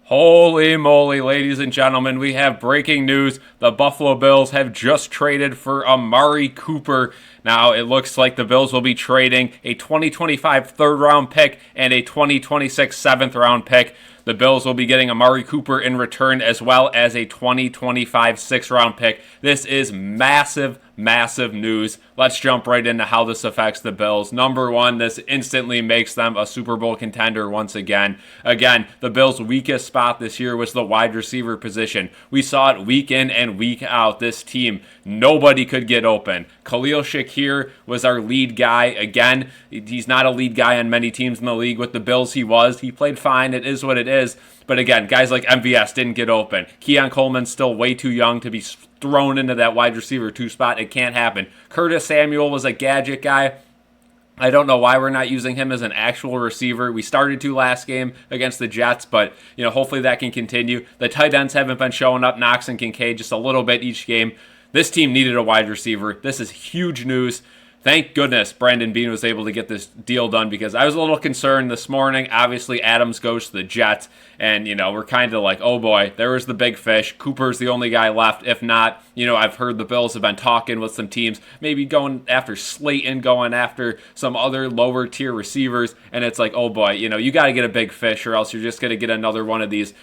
Holy moly, ladies and gentlemen, we have breaking news. The Buffalo Bills have just traded for Amari Cooper. Now, it looks like the Bills will be trading a 2025 third-round pick and a 2026 seventh-round pick. The Bills will be getting Amari Cooper in return as well as a 2025 sixth-round pick. This is massive, massive news. Let's jump right into how this affects the Bills. Number one, this instantly makes them a Super Bowl contender once again. Again, the Bills' weakest spot this year was the wide receiver position. We saw it week in and week out. This team, nobody could get open. Khalil Shakir was our lead guy. Again, he's not a lead guy on many teams in the league. With the Bills, he was. He played fine. It is what it is. But again, guys like MVS didn't get open. Keon Coleman's still way too young to be thrown into that wide receiver 2 spot. It can't happen. Curtis Samuel was a gadget guy. I don't know why we're not using him as an actual receiver. We started to last game against the Jets, but hopefully that can continue. The tight ends haven't been showing up. Knox and Kincaid just a little bit each game. This team needed a wide receiver. This is huge news. Thank goodness Brandon Beane was able to get this deal done, because I was a little concerned this morning. Obviously, Adams goes to the Jets, and, we're kind of like, oh boy, there was the big fish. Cooper's the only guy left. If not, I've heard the Bills have been talking with some teams, maybe going after Slayton, going after some other lower tier receivers, and it's like, oh boy, you got to get a big fish, or else you're just going to get another one of these,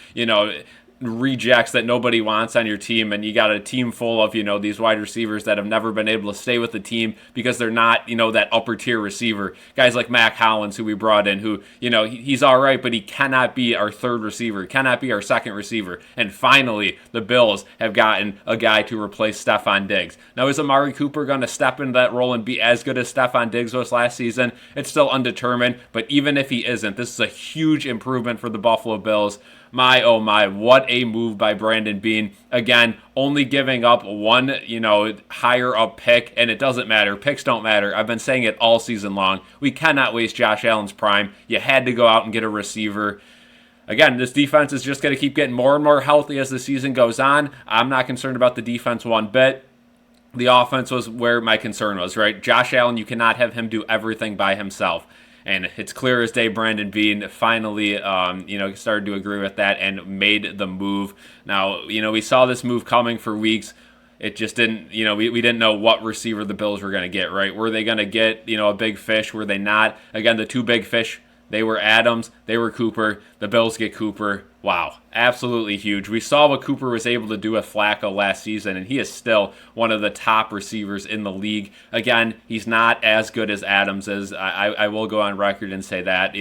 rejects that nobody wants on your team, and you got a team full of these wide receivers that have never been able to stay with the team because they're not that upper tier receiver. Guys like Mac Hollins, who we brought in, who he's all right, but he cannot be our third receiver, cannot be our second receiver. And finally, the Bills have gotten a guy to replace Stephon Diggs. Now, is Amari Cooper going to step into that role and be as good as Stephon Diggs was last season? It's still undetermined, but even if he isn't, this is a huge improvement for the Buffalo Bills. My, oh my, what a move by Brandon Beane. Again, only giving up one, higher up pick, and it doesn't matter. Picks don't matter. I've been saying it all season long. We cannot waste Josh Allen's prime. You had to go out and get a receiver. Again, this defense is just going to keep getting more and more healthy as the season goes on. I'm not concerned about the defense one bit. The offense was where my concern was, right? Josh Allen, you cannot have him do everything by himself. And it's clear as day Brandon Beane finally, started to agree with that and made the move. Now, we saw this move coming for weeks. It just didn't, we didn't know what receiver the Bills were going to get, right? Were they going to get, a big fish? Were they not? Again, the two big fish, they were Adams, they were Cooper. The Bills get Cooper. Wow, absolutely huge. We saw what Cooper was able to do with Flacco last season, and he is still one of the top receivers in the league. Again, he's not as good as Adams is. I will go on record and say that.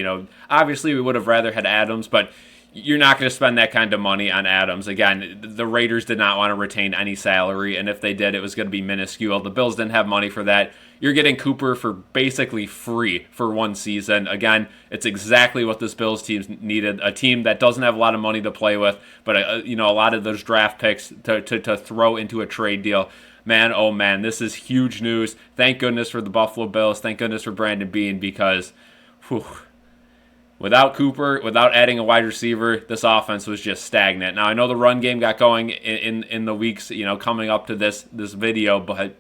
Obviously we would have rather had Adams, but you're not going to spend that kind of money on Adams. Again, the Raiders did not want to retain any salary, and if they did, it was going to be minuscule. The Bills didn't have money for that. You're getting Cooper for basically free for one season. Again, it's exactly what this Bills team needed, a team that doesn't have a lot of money to play with, but a lot of those draft picks to throw into a trade deal. Man, oh man, this is huge news. Thank goodness for the Buffalo Bills. Thank goodness for Brandon Beane, because without Cooper, without adding a wide receiver, this offense was just stagnant. Now, I know the run game got going in the weeks, coming up to this video, but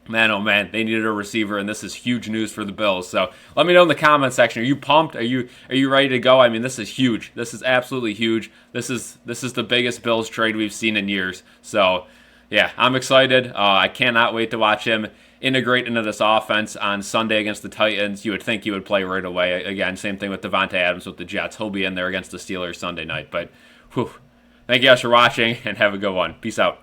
man, oh man, they needed a receiver, and this is huge news for the Bills. So let me know in the comment section. Are you pumped? Are you ready to go? I mean, this is huge. This is absolutely huge. This is the biggest Bills trade we've seen in years. So yeah, I'm excited. I cannot wait to watch him integrate into this offense on Sunday against the Titans. You would think he would play right away. Again, same thing with Devontae Adams with the Jets. He'll be in there against the Steelers Sunday night. But thank you guys for watching, and have a good one. Peace out.